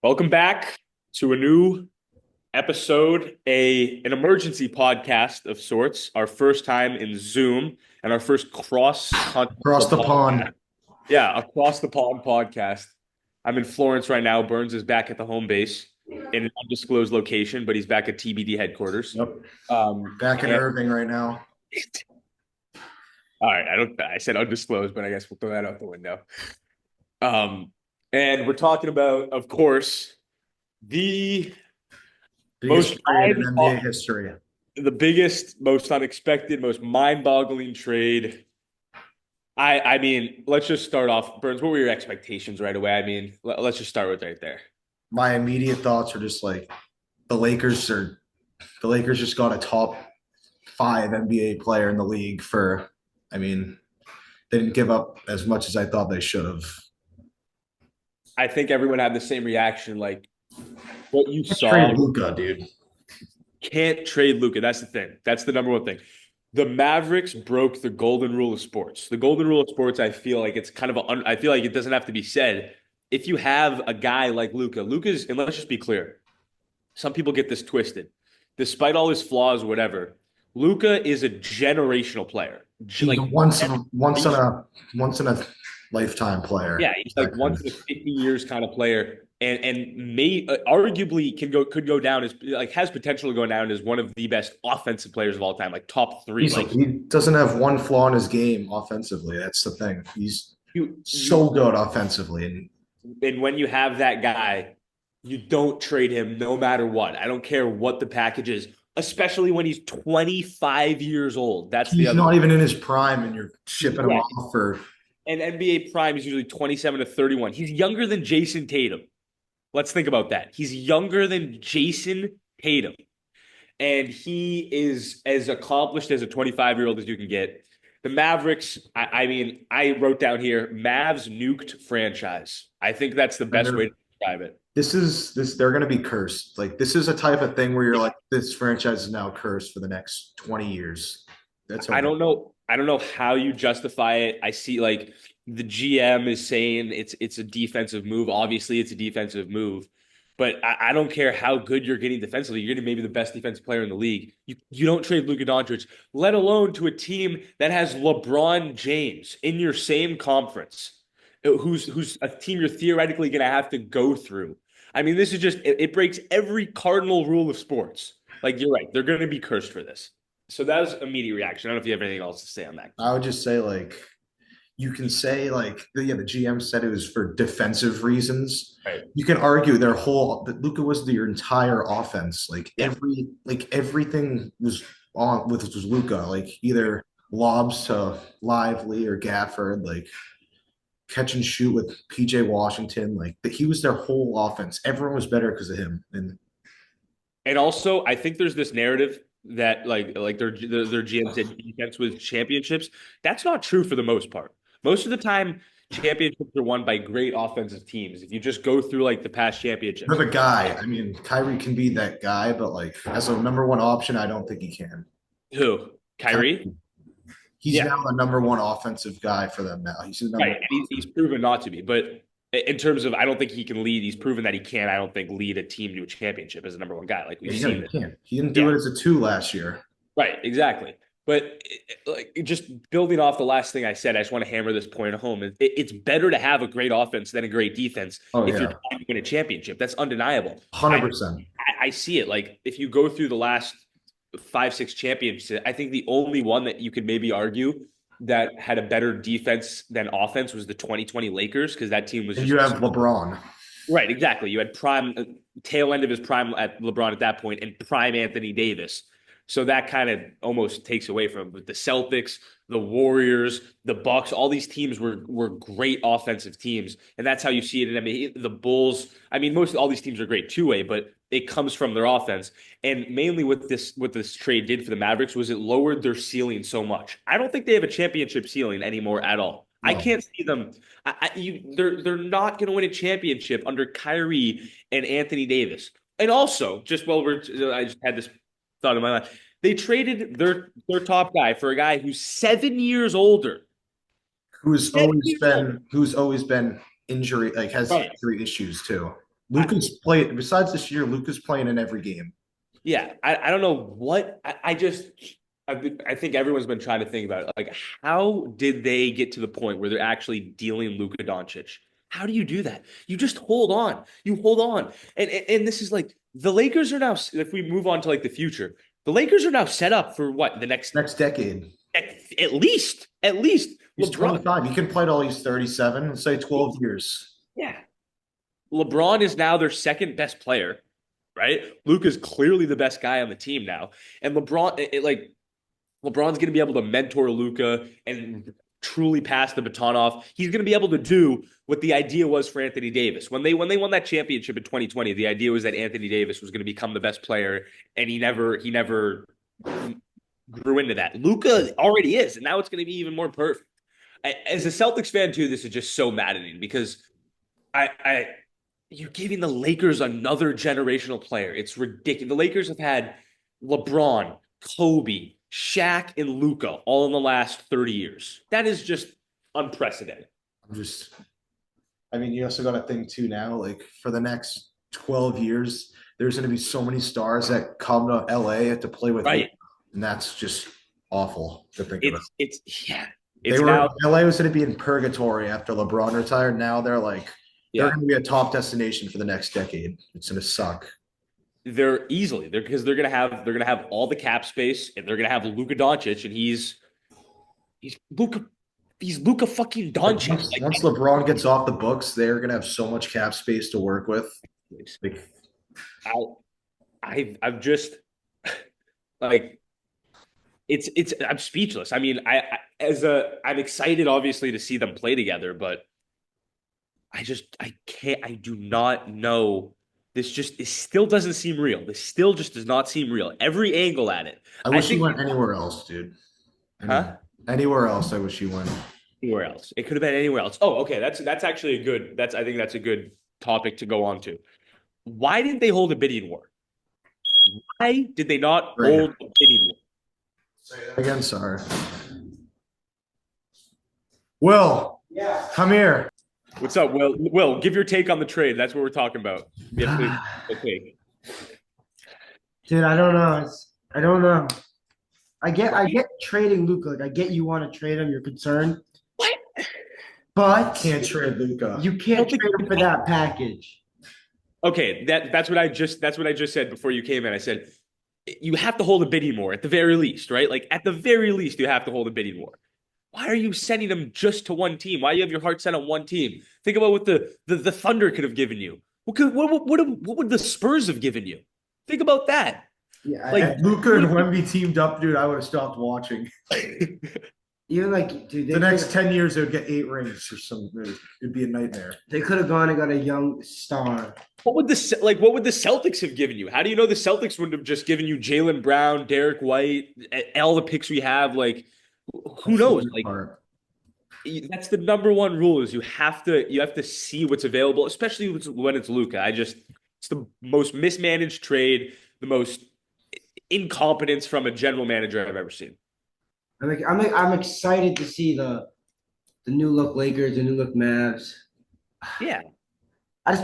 Welcome back to a new episode, an emergency podcast of sorts. Our first time in Zoom and our first Across cross-continental the podcast. pond. Yeah, across the pond podcast. I'm in Florence right now. Burns is back at the home base in an undisclosed location, but he's back at TBD headquarters. Yep. Back in And Irving right now. all right, I said undisclosed, but I guess we'll throw that out the window. Um, and we're talking about, of course, the Biggest most trade in NBA history. the biggest, most unexpected, most mind-boggling trade. I mean, let's just start off. Burns, what were your expectations right away? I mean, let's just start with right there. My immediate thoughts are just like the Lakers are the Lakers just got a top five NBA player in the league for they didn't give up as much as I thought they should have. I think everyone had the same reaction. Like what you Trade saw, Luka, dude. can't trade Luka. That's the thing. That's the number one thing. The Mavericks broke the golden rule of sports. The golden rule of sports, I feel like it's kind of I feel like it doesn't have to be said. If you have a guy like Luka's, and let's just be clear, some people get this twisted. Despite all his flaws, whatever, Luka is a generational player. He's Like, a once in a lifetime player. yeah, he's like once in a 50 years kind of player, and may arguably could go down as like has potential to go down as one of the best offensive players of all time, like top three. He's Like he doesn't have one flaw in his game offensively. That's the thing. He's you so good offensively, and and when you have that guy, you don't trade him no matter what. I don't care what the package is, especially when he's 25 years old. That's the he's other. not even in his prime, and you're shipping him Yeah, off for. and NBA prime is usually 27 to 31. He's younger than Jason Tatum. Let's think about that. He's younger than Jason Tatum. And he is as accomplished as a 25-year-old as you can get. The Mavericks, I mean, I wrote down here, Mavs nuked franchise. I think that's the And best way to describe it. this. They're going to be cursed. Like this is a type of thing where you're like, this franchise is now cursed for the next 20 years. That's I over. don't know. I don't know how you justify it. I see like the GM is saying it's a defensive move. Obviously, it's a defensive move, but I don't care how good you're getting defensively. You're getting maybe the best defensive player in the league. You don't trade Luka Doncic, let alone to a team that has LeBron James in your same conference, who's a team you're theoretically going to have to go through. I mean, this is just it breaks every cardinal rule of sports. Like you're right, they're going to be cursed for this. So that was immediate reaction. I don't know if you have anything else to say on that. I would just say like you can say like the GM said it was for defensive reasons. Right. You can argue their whole that Luca was their entire offense. Yeah. Everything was on with was Luca. Like either lobs to Lively or Gafford, like catch and shoot with PJ Washington. Like he was their whole offense. Everyone was better because of him. And And also, I think there's this narrative that like their GM said defense with championships. That's not true for the most part. Most of the time, championships are won by great offensive teams. If you just go through like the past for championships. the guy, I mean, Kyrie can be that guy, but like as a number one option, I don't think he can. Who? Kyrie? Kyrie, he's Yeah, now the number one offensive guy for them now. He's the number right. one And he's offensive. proven not to be. But in terms of, I don't think he can lead. He's proven that he can. I don't think lead a team to a championship as a number one guy. Like we've Yeah, seen he this. can't. He didn't do Yeah. it as a two last year. Right, exactly. But like just building off the last thing I said, I just want to hammer this point home. It's better to have a great offense than a great defense Oh if you're yeah, trying to win a championship. That's undeniable. 100%. I see it. Like if you go through the last five, six championships, I think the only one that you could maybe argue that had a better defense than offense was the 2020 Lakers because that team was And just you have LeBron. right. Exactly. You had prime tail end of his prime at LeBron at that point and prime Anthony Davis. So that kind of almost takes away from it. But the Celtics, the Warriors, the Bucks, all these teams were great offensive teams, and that's how you see it. I mean, the Bulls. I mean, most of all these teams are great two way, but it comes from their offense. And mainly what this trade did for the Mavericks was it lowered their ceiling so much. I don't think they have a championship ceiling anymore at all. I No, can't see them. They're not going to win a championship under Kyrie and Anthony Davis. And also, just while I just had this thought in my mind. They traded their top guy for a guy who's 7 years older. 7 years older. who's always been injury like has Right. injury issues too. Luka's played besides this year. Luka's playing in every game. Yeah, I don't know what I just I think everyone's been trying to think about it. Like, how did they get to the point where they're actually dealing Luka Doncic? How do you do that? You just hold on. You hold on. And this is like the Lakers are now, if we move on to like the future, the Lakers are now set up for what the next Next decade. at least He's LeBron. 25. He can play till he's 37. Let's say 12 years. Yeah. LeBron is now their second best player, right? Luka's clearly the best guy on the team now. And LeBron's going to be able to mentor Luka and truly pass the baton off. He's going to be able to do what the idea was for Anthony Davis. When they won that championship in 2020, the idea was that Anthony Davis was going to become the best player, and he never grew into that. Luka already is, and now it's going to be even more perfect. As a Celtics fan too, this is just so maddening because I you're giving the Lakers another generational player. It's ridiculous. The Lakers have had LeBron, Kobe, Shaq, and Luka all in the last 30 years. That is just unprecedented. I'm just, I mean, you also got to think too now, like for the next 12 years, there's going to be so many stars that come to LA to play with Luka, Right. and that's just awful to think about. It's yeah. They It's were now LA was going to be in purgatory after LeBron retired. Now they're yeah. going to be a top destination for the next decade. It's going to suck. They're easily they're because they're gonna have all the cap space and they're gonna have Luka Doncic and he's Luka he's Luka fucking Like Doncic. once LeBron gets off the books, they're going to have so much cap space to work with. Like, I I've just like it's I'm speechless. I mean, I'm excited obviously to see them play together, but I can't I do not know. It still doesn't seem real. This still just does not seem real. Every angle at it. I I wish he think went anywhere else, dude. Anywhere, huh? anywhere else, I wish he went. Anywhere else. It could have been anywhere else. Oh, okay. That's actually a good I think that's a good topic to go on to. Why didn't they hold a bidding war? Why did they not Right. hold a bidding war? Say that again, sorry. Will, come here. What's up, Will? Will, give your take on the trade. That's what we're talking about. We have to take. Dude, I don't know. I don't know. I get trading Luca. Like I get you want to trade him, you're concerned, What? but Can't trade Luca. you I can't don't think trade him for that package. Okay, that's what I just said before you came in. I said you have to hold a bidding war at the very least, right? Like at the very least, you have to hold a bidding war. Why are you sending them just to one team? Why do you have your heart set on one team? Think about what the Thunder could have given you. What would the Spurs have given you? Think about that. Yeah, Like Luca and Wemby teamed up, dude. I would have stopped watching. even like dude, The next 10 years, they would get 8 rings or something. It'd be a nightmare. they could have gone and got a young star. what would the Celtics have given you? How do you know the Celtics wouldn't have just given you Jalen Brown, Derek White, all the picks we have? Like, who That's the knows? weird Like, part. that's the number one rule is you have to see what's available, especially when it's Luka. It's the most mismanaged trade, the most incompetence from a general manager I've ever seen. I'm excited to see the new look Lakers, the new look Mavs. Yeah,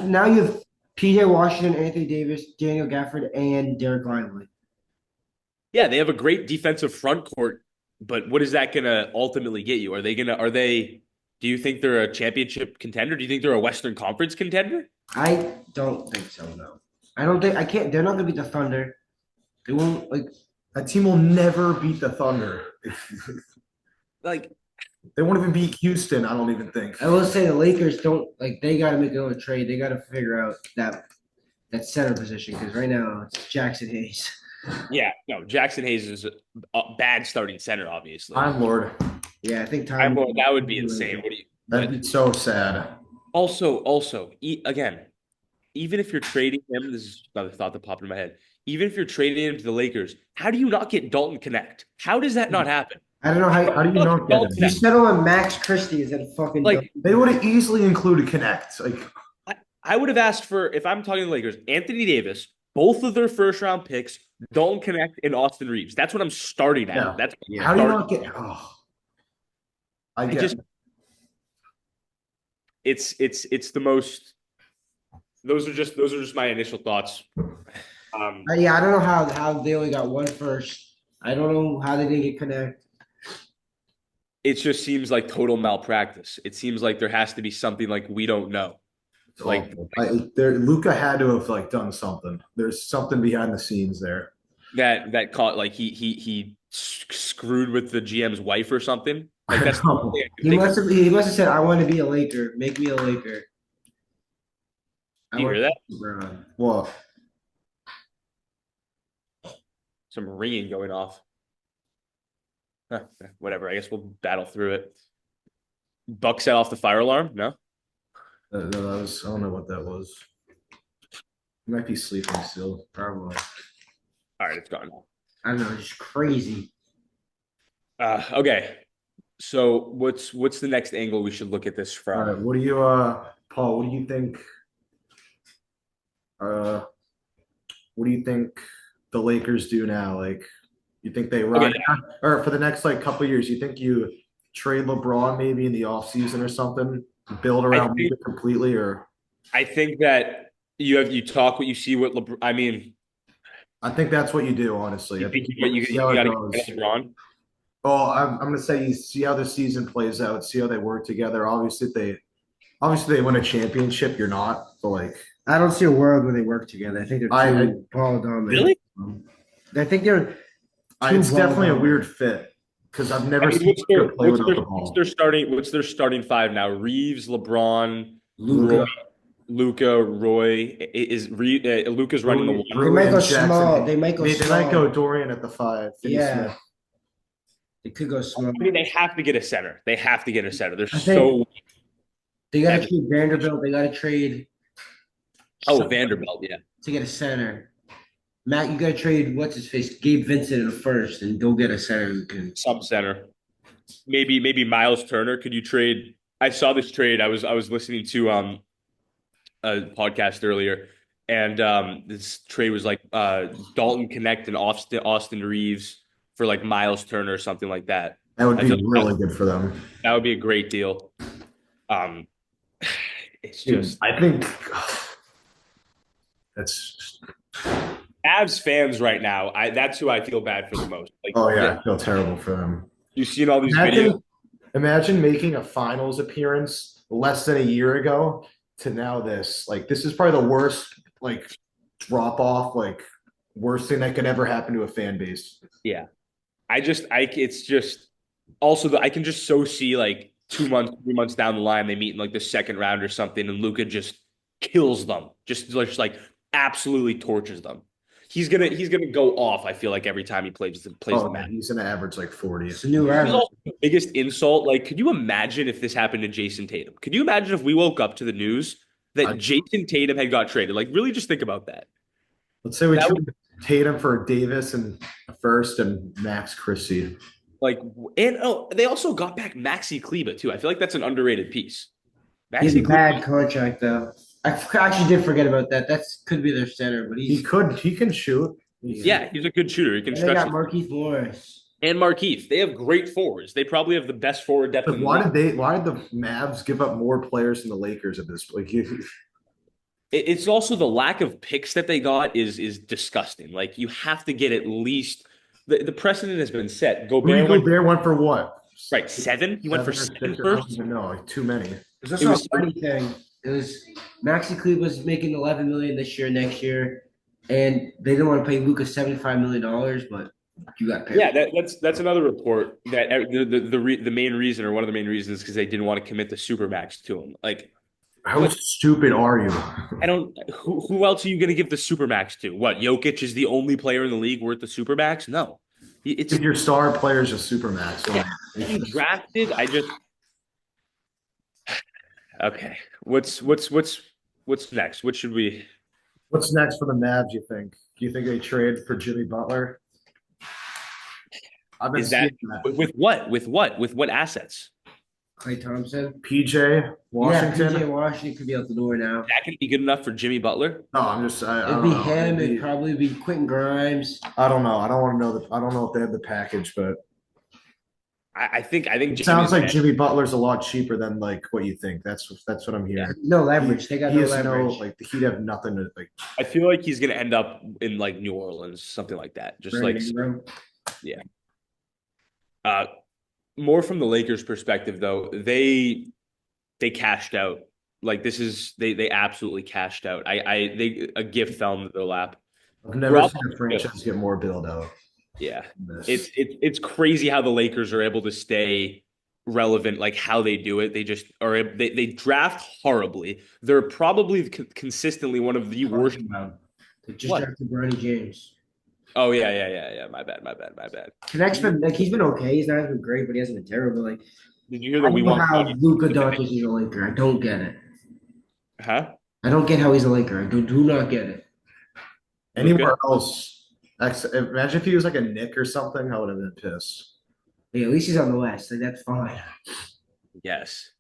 Now you have PJ Washington, Anthony Davis, Daniel Gafford, and Derek Lively. yeah, they have a great defensive front court, but what is that gonna ultimately get you? Do you think they're a championship contender? Do you think they're a Western Conference contender? I don't think so, no. I don't think I can't they're not gonna beat the Thunder. They won't like That team will never beat the Thunder. Like, They won't even beat Houston, I don't even think. I will say the Lakers don't like they gotta make their own trade. They gotta figure out that center position because right now it's Jackson Hayes. yeah, no, Jackson Hayes is a bad starting center, obviously. Time Lord. Yeah, I think time. That would be insane. What do you? That'd be so sad. Again, even if you're trading him, this is another thought that popped in my head. Even if you're trading him to the Lakers, how do you not get Dalton Connect? How does that not happen? I don't know How do you not get Dalton him? you Connect. settle on Max Christie is that fucking Like, They would have easily included Connect. Like, I would have asked for, if I'm talking to the Lakers, Anthony Davis, both of their first round picks, Dalton Connect, and Austin Reeves. That's what I'm starting at. Yeah. That's Yeah. how do you starting. not get? Oh, I I get. just it's the most those are just my initial thoughts. Yeah, I don't know how they only got one first. I don't know how they didn't get connect. It just seems like total malpractice. It seems like there has to be something like we don't know. It's Like awful. Luca had to have like done something. There's something behind the scenes there. that caught like he screwed with the GM's wife or something. Like I that's the only know. thing I can think of. He must have said, "I want to be a Laker. Make me a Laker. I Do you want hear to that? be LeBron." Well, Some ringing going off. Huh, whatever. I guess we'll battle through it. Buck set off the fire alarm. No. I don't know what that was. He might be sleeping still. Probably. All right, it's gone. I don't know. It's crazy. Okay. So what's the next angle we should look at this All from? right, what do you, Paul? What do you think? Uh, what do you think the Lakers do now? Like, you think they Okay, ride or for the next like couple of years? You think you trade LeBron maybe in the offseason or something, build I around think Luka completely, or I think that you talk what you see what LeBron. I mean, I think that's what you do, honestly. you I think think you see how you it got to goes. get LeBron. Oh, I'm gonna say you see how the season plays out, see how they work together. Obviously they win a championship. You're not, but like I don't see a world where they work together. I think they're I too ball dominant. Really? I think they're too it's ball definitely a dominant. weird fit because I've I never mean, seen Luka play without the what's ball. their starting five now? Reeves, LeBron, Roy, Luka. Luca, Roy. Luca's running the They one. might go And Jackson. small. They might go They might small. go Dorian at the 5, Finney Yeah, Smith. they could go small. I mean, they have to get a center. They have to get a center. They're I think so they got to every. trade Vanderbilt. They got to trade Oh, somebody Vanderbilt, yeah, to get a center. Matt, you got to trade what's his face, Gabe Vincent in the first, and go get a center who can. some center. Maybe Miles Turner. Could you trade? I saw this trade. I was listening to a podcast earlier, and this trade was like Dalton Connect and Austin Reeves for like Miles Turner or something like that. That would I be feel like really good for them. that would be a great deal. Um, it's Dude, just I think that's Avs fans right now. That's who I feel bad for the most. Like, oh yeah, I feel terrible for them. you've seen all these videos. Imagine making a finals appearance less than a year ago to now this. Like this is probably the worst like drop off, like worst thing that could ever happen to a fan base. Yeah, it's just also I can just so see like 2 months, 3 months down the line, they meet in like the second round or something, and Luca just kills them, just like absolutely tortures them. He's gonna go off. I feel like every time he plays the Oh, match. he's gonna average like 40. It's a new He's era. also the biggest insult. Like, could you imagine if this happened to Jason Tatum? Could you imagine if we woke up to the news I, that Jason Tatum had got traded? Like, really, just think about that. let's say we That trade Tatum for Davis and a first and Max Christie. Like, and oh, they also got back Maxi Kleba too. I feel like that's an underrated piece. He's a Maxi bad Kleba, contract though. I actually did forget about that. That's could be their center, but He can shoot. yeah, he's a good shooter. He can And they stretch got the Marquise Morris. and Markeith. They have great forwards. They probably have the best forward depth But in the league. why did the Mavs give up more players than the Lakers at this like It's also the lack of picks that they got is disgusting. Like, you have to get at least the precedent has been set. Gobert went Gobert went for what? right 7. He went for 7 or seven 6? I don't first. even know. Like too many. There's also It was a funny thing. It was Maxi Kleber was making 11 million this year, next year, and they didn't want to pay Luca 75 million dollars, but you got paid. Yeah, that's another report that the main reason or one of the main reasons is because they didn't want to commit the supermax to him. Like, How what stupid are you? I don't who else are you going to give the supermax to? What, Jokic is the only player in the league worth the supermax? No, it's If your star player is a supermax. yeah. He drafted. I just okay. What's next? What should we? What's next for the Mavs, you think? Do you think they trade for Jimmy Butler? I've been Is that seeing that. with what? With what? With what assets? Clay Thompson. PJ Yeah, Washington. PJ Washington could be out the door now. That can be good enough for Jimmy Butler. No, I It'd don't be know. him. It'd probably be Quentin Grimes. I don't know. I don't want to know I don't know if they have the package, but I think It Jamie's sounds like man. Jimmy Butler's a lot cheaper than like what you think. That's what I'm Yeah, hearing. No leverage. They got He no has no leverage. like he'd have nothing to like. I feel like he's gonna end up in like New Orleans, something like that. Just Brandon like Ingram. yeah. Uh, More from the Lakers' perspective, though, they cashed out. Like this is they absolutely cashed out. They a gift fell into their lap. I've never Rob, seen a franchise get more build out yeah, than it's this. it's it's crazy how the Lakers are able to stay relevant. Like how they do it, they just are. They draft horribly. They're probably consistently one of the worst. Talking about. They just What? drafted Bronny James. Oh yeah. My bad, my bad, my bad. Connect's been like he's been okay. He's not been great, but he hasn't been terrible. Like Did you hear I that we don't know want how Bronny Luka to finish? Doncic is a Laker. I don't get it. Huh? I don't get how he's a Laker. I do not get it. Anywhere Luca? else, imagine if he was like a Nick or something, I would have been pissed. Hey, at least he's on the West. Like that's fine. Yes.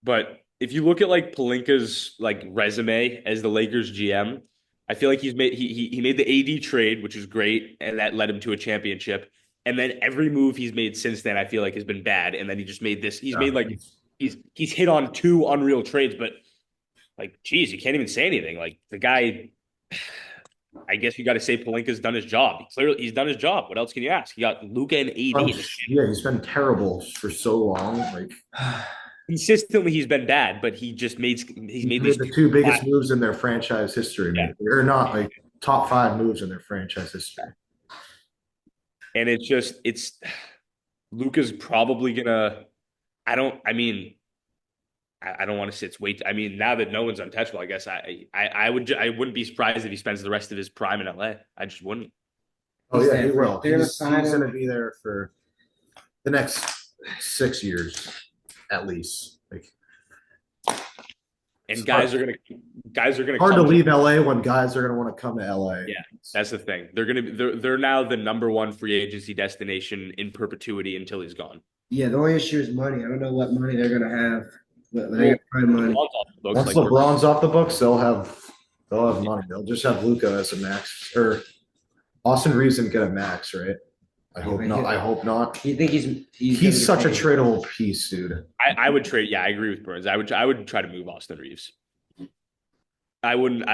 But if you look at like Palinka's like resume as the Lakers GM, I feel like he made the AD trade, which is great, and that led him to a championship. And then every move he's made since then, I feel like has been bad. And then he just made this. He's Yeah, made like he's hit on two unreal trades, but like, geez, you can't even say anything. Like the guy, I guess you got to say Palinka's done his job. Clearly, he's done his job. What else can you ask? He got Luca and AD in the yeah, he's been terrible for so long. Like consistently he's been bad, but he's he made made these the two two biggest flat. moves in their franchise history, Yeah. maybe. Or not like top five moves in their franchise history. And it's Luca's probably gonna I mean I don't want to say it's way I mean now that no one's untouchable, I guess I wouldn't be surprised if he spends the rest of his prime in LA. I just wouldn't. Oh He's yeah, he there for, will. they're gonna He's sign him. gonna be there for the next 6 years at least. Like And it's hard, guys are gonna hard to come to leave LA when guys are gonna want to come to LA. yeah, that's the thing. They're now the number one free agency destination in perpetuity until he's gone. Yeah, the only issue is money. I don't know what money they're gonna have. But they're Well, gonna find money. LeBron's off the books, Once like LeBron's off the books, they'll have money. They'll just have Luca as a max or Austin Reeves and get a max, right? I hope not. I hope not. You think he's He's such a paid? tradable piece, dude. I would trade. Yeah, I agree with Burns. I would try to move Austin Reeves. I wouldn't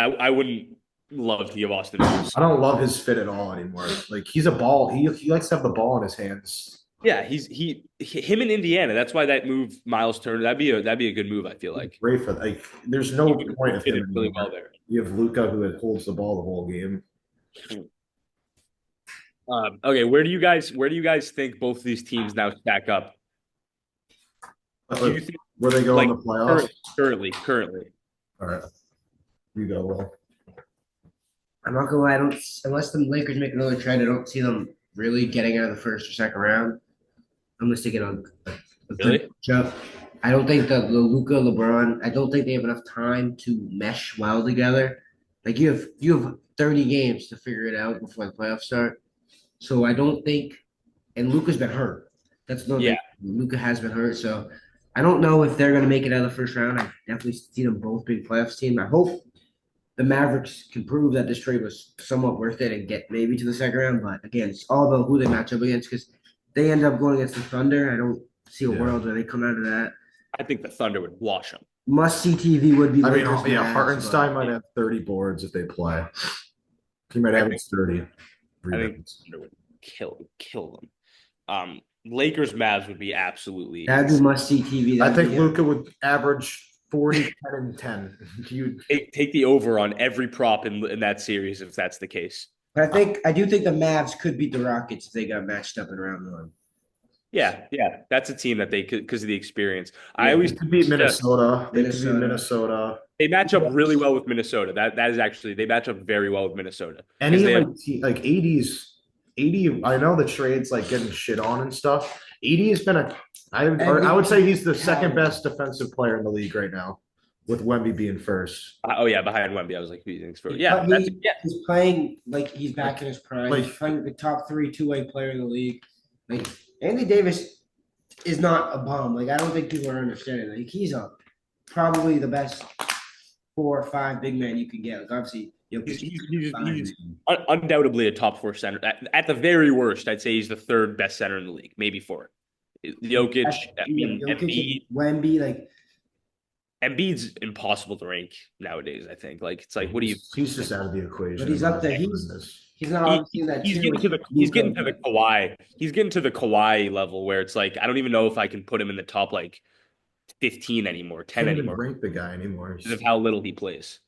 love to give Austin Reeves. I don't love his fit at all anymore. Like he's a ball. He likes to have the ball in his hands. Yeah, him in Indiana. That's why that move Miles Turner. That'd be a good move. I feel like Great for like. There's no he would point of fit him it really anymore. well there. You have Luca who holds the ball the whole game. Okay, where do you guys think both of these teams now stack up? Do you think Where they go in like the playoffs? currently? All right, you go, Will. I'm not gonna lie. I don't unless the Lakers make another trade. I don't see them really getting out of the first or second round. Unless they get a good Really? matchup. I don't think the Luca LeBron. I don't think they have enough time to mesh well together. Like you have 30 games to figure it out before the playoffs start. So I don't think. And Luca's been hurt. That's no Yeah, thing. Luca has been hurt, so I don't know if they're gonna make it out of the first round. I definitely see them both being playoffs team. I hope the Mavericks can prove that this trade was somewhat worth it and get maybe to the second round. But again, it's all about who they match up against because they end up going against the Thunder. I don't see a Yeah. world where they come out of that. I think the Thunder would wash them. Must see TV would be I mean, Lakers yeah, Mavs, Hartenstein might have 30 boards if they play. He might I average 30 I think the rebounds. Thunder would kill them. Lakers Mavs would be absolutely. that'd be must see TV. I think Luca would average 40, 10, and 10. You Take the over on every prop in that series if that's the case. But I do think the Mavs could beat the Rockets if they got matched up in round one. Yeah, that's a team that they could because of the experience. I Yeah. always could beat Minnesota. They could beat Minnesota. Minnesota. they match up really well with Minnesota. That is actually they match up very well with Minnesota. Any They like have, like 80s. I know the trades like getting shit on and stuff. 80 has been I would say he's the second best defensive player in the league right now, with Wemby being first. oh yeah, behind Wemby, I was like, But yeah, he's playing like he's back in his prime. Like- He's playing the top 3 two-way player in the league. Like Anthony Davis is not a bum. Like I don't think people are understanding. Like he's probably the best 4 or 5 big man you can get. Like obviously, he's undoubtedly a top 4 center. At the very worst, I'd say he's the third best center in the league, maybe 4. Jokic, I You have mean, Jokic and Wemby, like Embiid's impossible to rank nowadays. I think like it's like what do you He's just out of the but equation in he's my up there. opinion. He's not obviously in that he's tier getting with to the Luca, but Kawhi. He's getting to the Kawhi level where it's like I don't even know if I can put him in the top like 15 anymore, 10 Can't even anymore rank the guy anymore. because of how little he plays.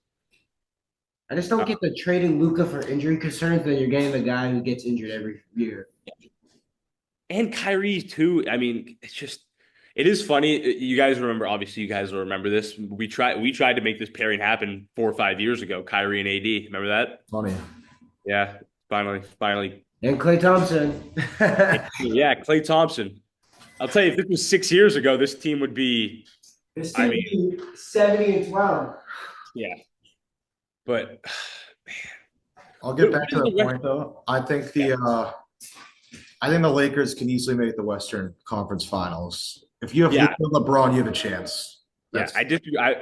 I just don't Uh, get the trading Luca for injury concerns. Then you're getting the guy who gets injured every year. and Kyrie too. I mean, it's just it is funny. You guys remember? Obviously, you guys will remember this. We tried to make this pairing happen 4 or 5 years ago. Kyrie and AD. Remember that? Funny. Yeah, finally. And Klay Thompson. Yeah, Klay Thompson. I'll tell you, if this was 6 years ago, this team would be. This I team mean, would be 70-12. yeah, but I'll get what back to is the the rest? point though. Yeah, I think the Lakers can easily make the Western Conference Finals. If you have yeah, Luka and LeBron, you have a chance. yeah. That's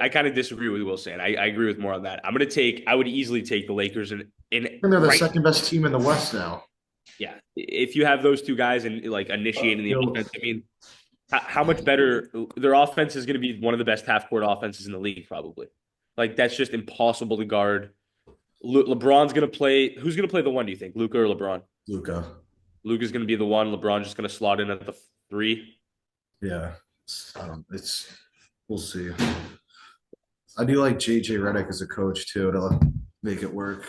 I kind of disagree with Will saying. I agree with more on that. I'm gonna take. I would easily take the Lakers in and they're the right. second best team in the West now. Yeah, if you have those two guys and like initiating the Yo, offense, I mean, how much better their offense is going to be? One of the best half court offenses in the league, probably. Like that's just impossible to guard. LeBron's going to play. Who's going to play the one? Do you think Luca or LeBron? Luka. Luca's going to be the one. LeBron's just going to slot in at the three. Yeah. It's we'll see. I do like JJ Redick as a coach too to make it work.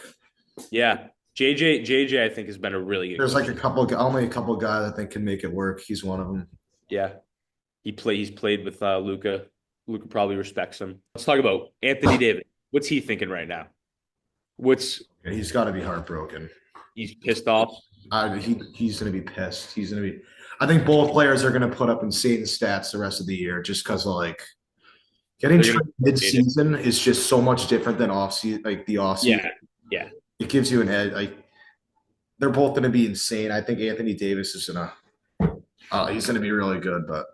Yeah, JJ, I think has been a really good There's like coach. only a couple guys I think can make it work. He's one of them. Yeah, he's played with Luca. Luca probably respects him. Let's talk about Anthony Davis. What's he thinking right now? What's And he's got to be heartbroken. He's pissed off? He's going to be pissed. He's going to be. I think both players are going to put up insane stats the rest of the year, just because of like getting They're traded gonna hate it. mid-season is just so much different than off season. Like the off season, Yeah, yeah. it gives you an edge. Like they're both going to be insane. I think Anthony Davis is gonna. He's going to be really good, but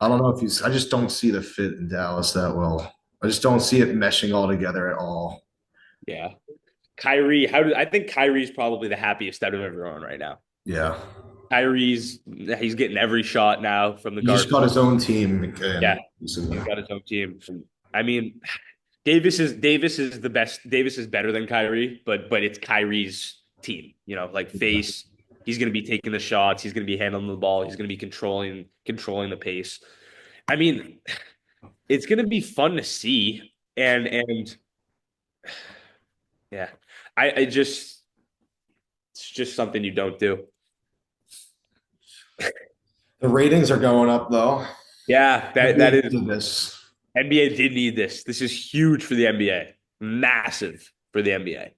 I don't know if he's. I just don't see the fit in Dallas that well. I just don't see it meshing all together at all. Yeah. I think Kyrie's probably the happiest out of everyone right now. Yeah, He's getting every shot now from the he just guard. got his own team, Yeah, and he's got his own team. I mean, Davis is the best. Davis is better than Kyrie, but it's Kyrie's team. Like face. He's going to be taking the shots. He's going to be handling the ball. He's going to be controlling the pace. I mean, it's going to be fun to see. And yeah, I just it's just something you don't do. the ratings are going up though. Yeah, that is Did this. NBA did need this. This is huge for the NBA. Massive for the NBA.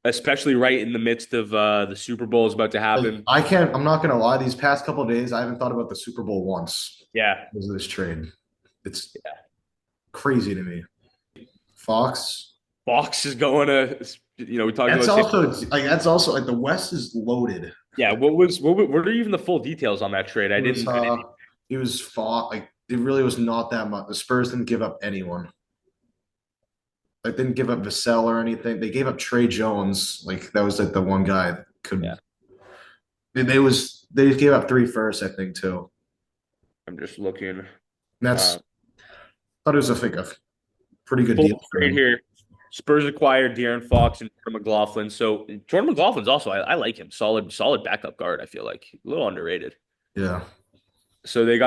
Especially right in the midst of the Super Bowl is about to Like, happen. I can't. I'm not gonna lie. These past couple of days, I haven't thought about the Super Bowl once Yeah. because of this trade. It's Yeah. crazy to me. Fox. Fox is going to we talked That's about also like the West is loaded. yeah, what are even the full details on that trade? It was it was fought like it really was not that much. The Spurs didn't give up anyone. Like didn't give up Vassell or anything. They gave up Trey Jones. Like that was like the one guy that could. Yeah, They gave up 3 firsts, I think too. I'm just looking. And that's Uh, thought it was a pretty good full deal for trade him. here. Spurs acquired De'Aaron Fox and Jordan McLaughlin. So Jordan McLaughlin's also I like him. Solid backup guard. I feel like a little underrated. Yeah. So they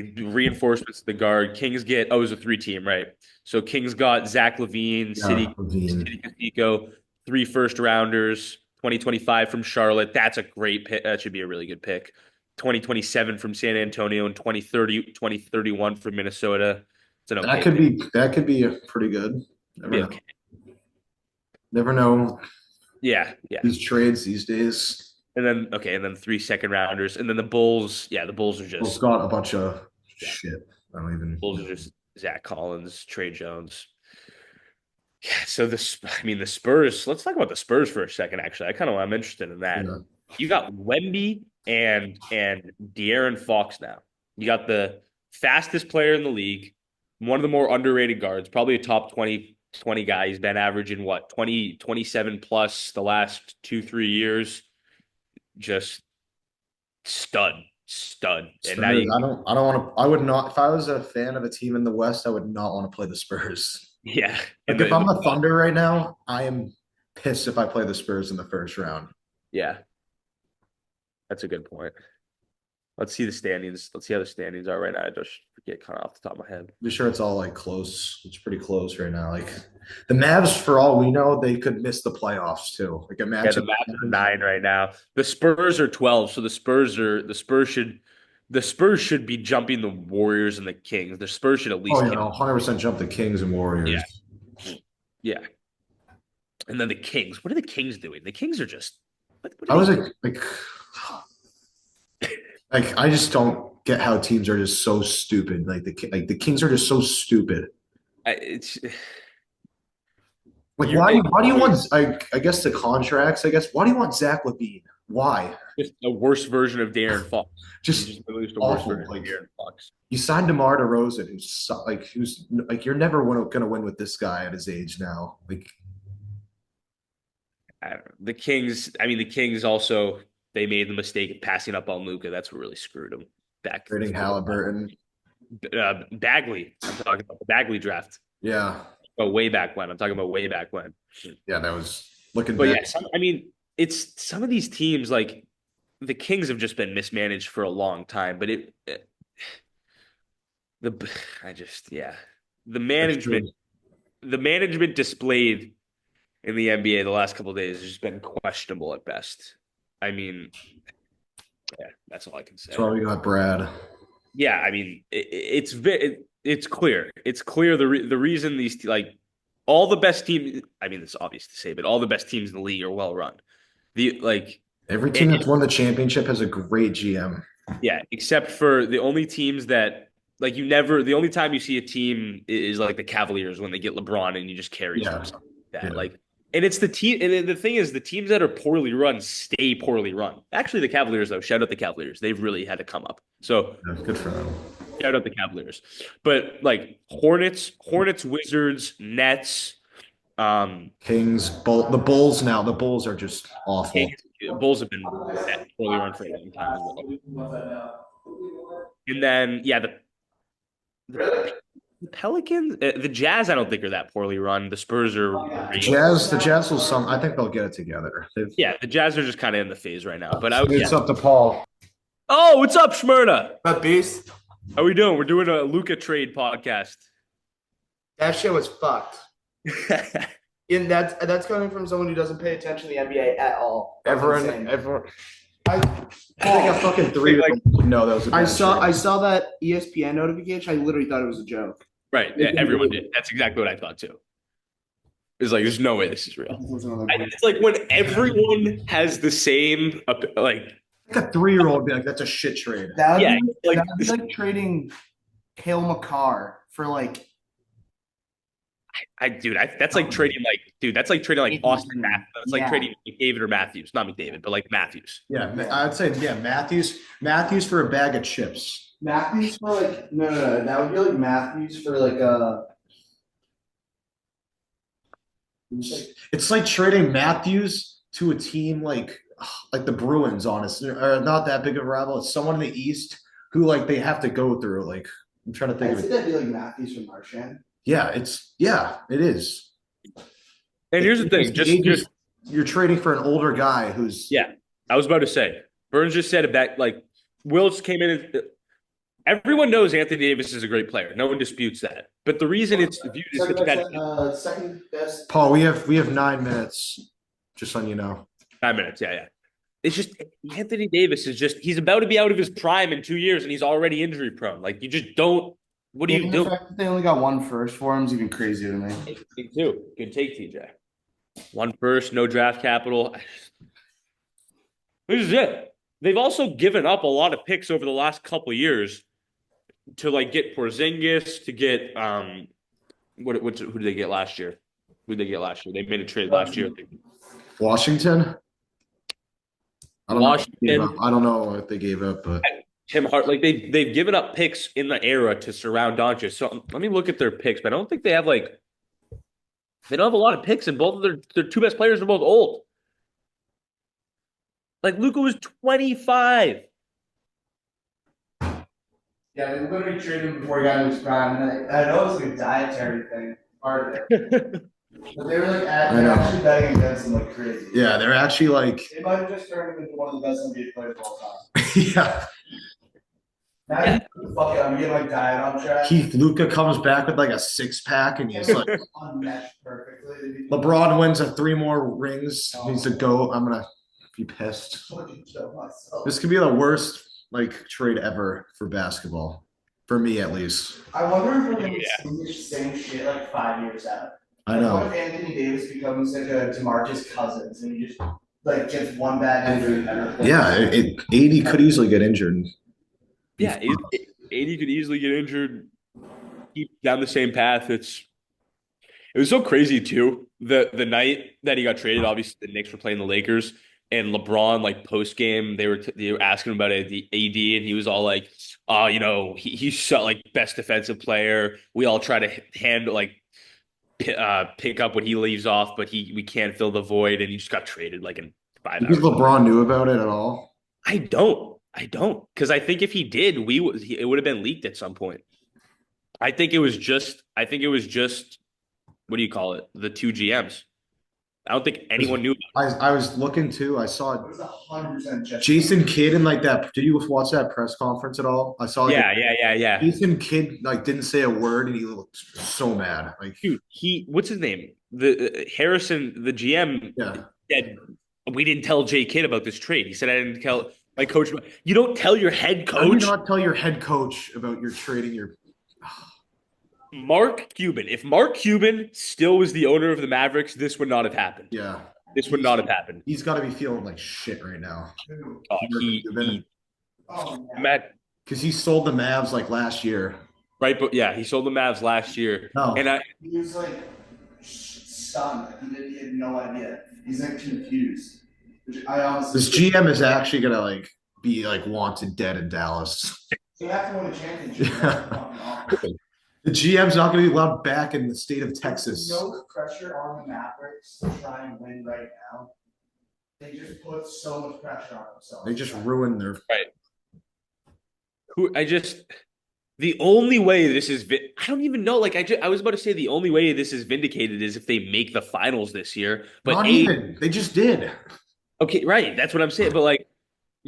do reinforcements to the guard. Kings get it was a 3 team, right? So Kings got Zach LaVine, Yeah. City Castillo, 3 first rounders, 2025 from Charlotte. That's a great pick. That should be a really good pick. 2027 from San Antonio and 2031 from Minnesota. It's an okay pick. That could be pretty good. Never Be know. okay. Never know Yeah, yeah. these trades these days. And then 3 second rounders. And then the Bulls, the Bulls are Bulls just got a bunch of yeah, shit. I don't even. Bulls are just Zach Collins, Trey Jones. Yeah, so the Spurs. Let's talk about the Spurs for a second. Actually, I'm interested in that. Yeah. You got Wemby and De'Aaron Fox now. You got the fastest player in the league, one of the more underrated guards, probably a top 20 guy. He's been averaging what 27 plus the last 2 3 years. Just stud. And now Spurs. I don't want to. I would not. If I was a fan of a team in the West, I would not want to play the Spurs. yeah, in Like the if in I'm the the Thunder right now, I am pissed if I play the Spurs in the first round. yeah, that's a good point. Let's see the standings. Let's see how the standings are right now. I just forget kind of off the top of my head. Be sure it's all like close. It's pretty close right now. Like the Mavs, for all we know, they could miss the playoffs too. Like Yeah, the imagine. Mavs are 9 right now. The Spurs are 12, so the Spurs should be jumping the Warriors and the Kings. The Spurs should at Oh least yeah, get 100% jump the Kings and yeah, Warriors. yeah. And then the Kings. What are the Kings doing? The Kings are just what I are was they like, like I just don't get how teams are just so stupid. Like the Kings are just so stupid. it's Like you're why do you want I guess the contracts, I guess why do you want Zach LaVine? Why? just a worse version of Darren Fox. He's Just just released a worse awful. version of Like Darren Fox. you signed DeMar DeRozan, who's like you're never gonna win with this guy at his age now. Like I don't know. The Kings, I mean, the Kings also they made the mistake of passing up on Luka. That's what really screwed them back. trading Halliburton. Bagley. I'm talking about the Bagley draft. Yeah. But way back when. I'm talking about way back when. Yeah, that was looking But back. yeah, I mean, it's some of these teams like the Kings have just been mismanaged for a long time. But the I just yeah the That's true. management displayed in the NBA the last couple of days has just been questionable at best. I mean, yeah, that's all I can say. That's why we got Brad. Yeah, I mean, it's clear. It's clear the reason these like all the best teams. I mean, it's obvious to say, but all the best teams in the league are well run. The like, Every team that's won the championship has a great GM. yeah, except for the only teams that like you never. The only time you see a team is like the Cavaliers when they get LeBron and you just carry Yeah. through something like that. Yeah. Like, and it's the team. And the thing is, the teams that are poorly run stay poorly run. Actually, the Cavaliers though, shout out the Cavaliers. They've really had to come up. So Yeah, good for them. shout out the Cavaliers. But like Hornets, Wizards, Nets, Kings, the Bulls now. The Bulls are just awful. Bulls have been poorly run for a long time as well. And then yeah, the Pelicans, the Jazz, I don't think are that poorly run. The Spurs are great. The Jazz will some. I think they'll get it together. Yeah, the Jazz are just kind of in the phase right now. But It's up to Paul. Oh, what's up, Shmurda? But beast, How we doing? We're doing a Luka trade podcast. that shit was fucked. And that's coming from someone who doesn't pay attention to the NBA at all. That's insane. I think a fucking 3-year-old would know that was a bad I trade. saw that ESPN notification. I literally thought it was a joke. Right. Yeah, everyone did. That's exactly what I thought too. It's like, there's no way this is real. It's like when everyone has the same, like, Like a 3-year-old be like, that's a shit trade. yeah, like, That'd be like trading Cale McCarr for like that's like trading, like Austin Matthews. That's like Yeah. trading McDavid or Matthews, not McDavid, but like Matthews. Yeah, I'd say Matthews for a bag of chips. Matthews for like no. That would be like Matthews for like It's like trading Matthews to a team like the Bruins, honestly, or not that big of a rival. It's someone in the East who like they have to go through. Like I'm trying to think I'd of say it. that'd be like Matthews from Marchand. Yeah, it is. And here's the thing, just you're trading for an older guy who's yeah, I was about to say, Burns just said about like Wills came in. Everyone knows Anthony Davis is a great player. No one disputes that. But the reason it's viewed as such bad Second best. Paul. We have 9 minutes. Just so you know. 5 minutes, yeah. It's just Anthony Davis is he's about to be out of his prime in 2 years and he's already injury prone. Like you just don't. What do you The do? fact that they only got one first for him is even crazier to me. Me too. Good take, TJ. One first, no draft capital. This is it. They've also given up a lot of picks over the last couple of years to like get Porzingis, to get who did they get last year? Who did they get last year? They made a trade last year. Washington. Washington. I don't know what they gave up, but Tim Hart, like they've given up picks in the era to surround Doncic. So let me look at their picks, but I don't think they don't have a lot of picks, and both of their two best players are both old. Like Luka was 25. Yeah, they literally traded him before he got into his prime, and I know it's like a dietary thing, part of it. But they were like, I they're know. actually betting against him like crazy. Yeah, they're actually like, They might have just turned him into one of the best NBA players of all time. yeah. Imagine, fuck it, I'm getting my diet on track. Keith Luca comes back with like a 6 pack, and he's like, Unmatched perfectly. LeBron wins a 3 more rings. He's a GOAT. I'm gonna be pissed. This could be the worst like trade ever for basketball, for me at least. I wonder if we're gonna Yeah. see the same shit like 5 years out. I Like, know. what if Anthony Davis becomes like a DeMarcus Cousins and he just like gets one bad injury and never plays? Yeah, 80 could easily get injured. Yeah, 80 could easily get injured, keep down the same path. It was so crazy too. The night that he got traded, obviously the Knicks were playing the Lakers, and LeBron like post game they were asking him about the AD, and he was all like, "Oh, he's so like best defensive player. We all try to handle like pick up what he leaves off, but we can't fill the void, and he just got traded like in five You think hours." LeBron knew about it at all? I don't, because I think if he did, it would have been leaked at some point. I think it was just what do you call it? The two GMs. I don't think anyone knew. I was looking too. I saw It was 100% just Jason Kidd and like that. Did you watch that press conference at all? I saw like Yeah. Jason Kidd like didn't say a word, and he looked so mad. Like, Dude, what's his name? The Harrison, the GM yeah, said we didn't tell Jay Kidd about this trade. He said I didn't tell my coach. You don't tell your head how do you coach, not tell your head coach about your trading your? Mark Cuban. If Mark Cuban still was the owner of the Mavericks, this would not have happened. Yeah, This would not have happened. he's got to be feeling like shit right now. Uh, Mark he Cuban. Matt, Because he sold the Mavs like last year. right, but yeah, he sold the Mavs last year, No, and He was like stunned. He had no idea. He's like confused. Which I honestly. this GM is actually gonna like be like wanted dead in Dallas. They have to win a championship. Yeah. That's fucking awful. The GM's not gonna be allowed back in the state of There's Texas. no pressure on the Mavericks to try and win right now. They just put so much pressure on themselves. They just ruined their. the only way this is I don't even know. Like I was about to say the only way this is vindicated is if they make the finals this year. But Not even. They just did. okay, right, that's what I'm saying. But like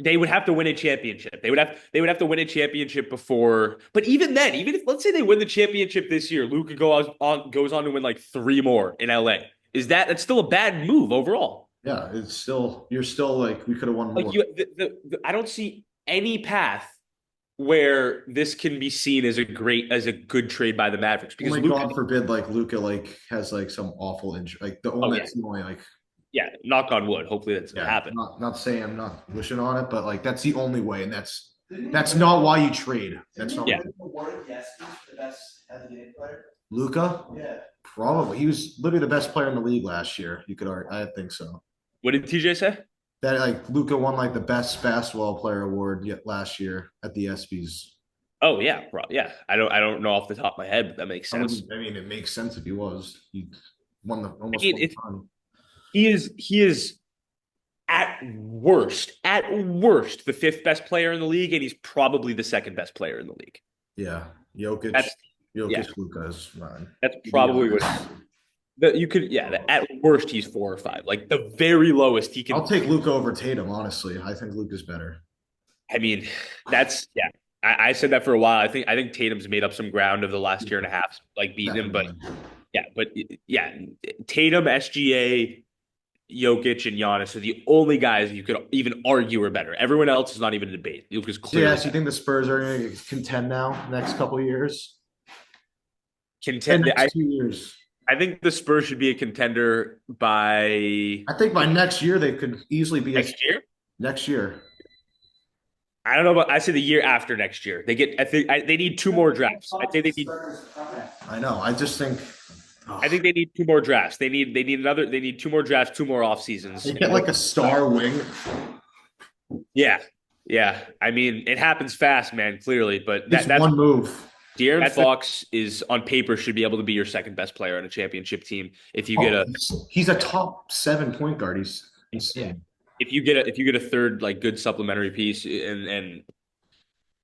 they would have to win a championship. They would have to win a championship before. But even then, even if let's say they win the championship this year, Luka goes on to win like 3 more in LA. That's still a bad move overall. Yeah, it's still you're still like we could have won more. Like I don't see any path where this can be seen as a good trade by the Mavericks because God forbid like Luca like has like some awful injury. Like the only that's the only like yeah, knock on wood. Hopefully that's gonna happen. Not saying I'm not wishing on it, but like that's the only way, and that's not why you trade. That's not. Yeah. The best as a game player. Luca, Yeah. probably he was literally the best player in the league last year. You could argue. I think so. What did TJ say? That like Luca won like the best basketball player award yet last year at the ESPYS. Oh yeah, bro. Yeah. I don't know off the top of my head, but that makes sense. I mean, it makes sense if he was. He won the almost. He is at worst the fifth best player in the league, and he's probably the second best player in the league. Yeah, Jokic. That's Luka is mine. That's probably what you could. Yeah, at worst he's 4 or 5. Like the very lowest he can. I'll take Luka over Tatum. Honestly, I think Luka's better. I mean, that's yeah. I said that for a while. I think Tatum's made up some ground of the last year and a half, like beating him. But Tatum, SGA, Jokic, and Giannis are the only guys you could even argue are better. Everyone else is not even a debate. Luka's clearly. Yeah, so you think the Spurs are going to contend now next couple of years? Contend. Next 2 years. I think the Spurs should be a contender by. I think by next year they could easily be next year. Next year. I don't know, but I say the year after next year. They get. I think they need 2 more drafts. I think they need. I know. I just think. I think they need 2 more drafts. They need 2 more drafts, 2 more off seasons. They get like a star wing. Yeah. I mean, it happens fast, man. Clearly, but that's one move. De'Aaron Fox is on paper should be able to be your second best player on a championship team. If you get he's a top 7 point guard. He's insane. If you get a third like good supplementary piece and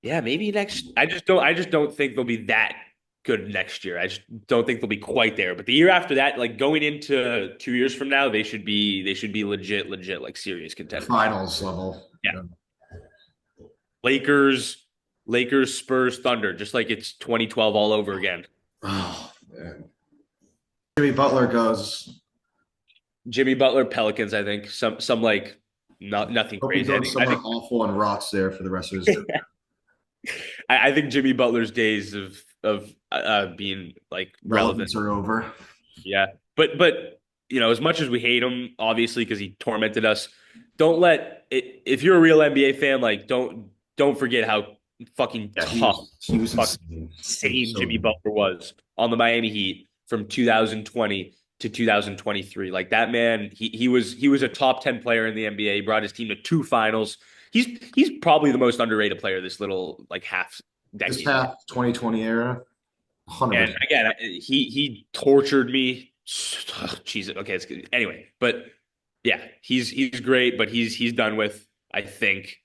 Yeah, maybe next. I just don't think they'll be that good next year. I just don't think they'll be quite there. But the year after that, like going into 2 years from now, they should be legit, like serious contenders. Finals level. Yeah. Lakers, Lakers, Spurs, Thunder, just like it's 2012 all over again. Oh, man. Jimmy Butler goes. Jimmy Butler, Pelicans, I think. Some like nothing Hope he crazy. I goes think I somewhere think awful and rots there for the rest of his career. I think Jimmy Butler's days of being like relevant. Relevance are over. Yeah. But as much as we hate him, obviously, because he tormented us, don't let it, if you're a real NBA fan, like don't forget how fucking Yeah, tough, he was fucking insane. insane So Jimmy Butler was on the Miami Heat from 2020 to 2023. Like that man, he was a top 10 player in the NBA. He brought his team to two finals. He's probably the most underrated player this little like half this decade. half 2020 era, And 100%. again, he tortured me. Jesus. Okay, it's good. Anyway, but yeah, he's great, but he's done with, I think,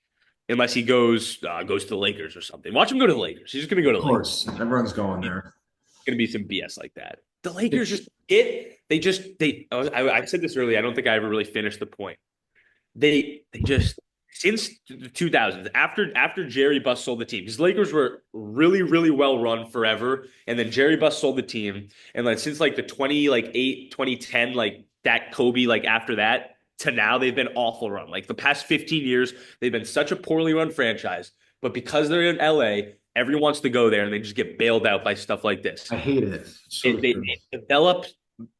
unless he goes to the Lakers or something. Watch him go to the Lakers. He's just gonna go to Of the Lakers. course, everyone's going there. It's gonna be some BS like that. The Lakers just it. They just they. I said this earlier. I don't think I ever really finished the point. They just since the 2000s after Jerry Buss sold the team, because Lakers were really well run forever, and then Jerry Buss sold the team, and then since like the 20 like 8 2010 like that Kobe like after that to now they've been awful run. Like the past 15 years they've been such a poorly run franchise, but because they're in LA, everyone wants to go there and they just get bailed out by stuff like this. I hate it. So They develop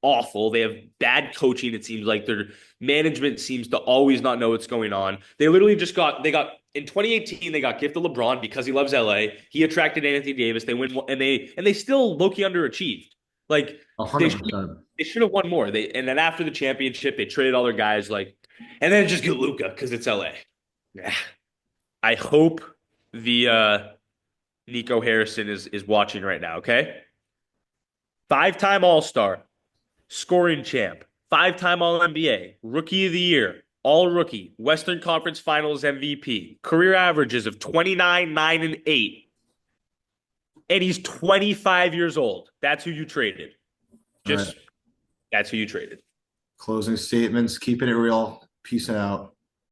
awful. They have bad coaching. It seems like their management seems to always not know what's going on. They literally just got in 2018. They got gifted LeBron because he loves LA. He attracted Anthony Davis. They win and they still low-key underachieved. Like they should, 100%. they should have won more. And then after the championship, they traded all their guys. And then just get Luka because it's LA. Yeah. I hope the Nico Harrison is watching right now. Okay, five-time All-Star, scoring champ, five-time All NBA, Rookie of the Year, All Rookie, Western Conference Finals MVP, career averages of 29, 9, and 8. And he's 25 years old. That's who you traded. All right. Just that's who you traded. Closing statements, keeping it real. Peace out.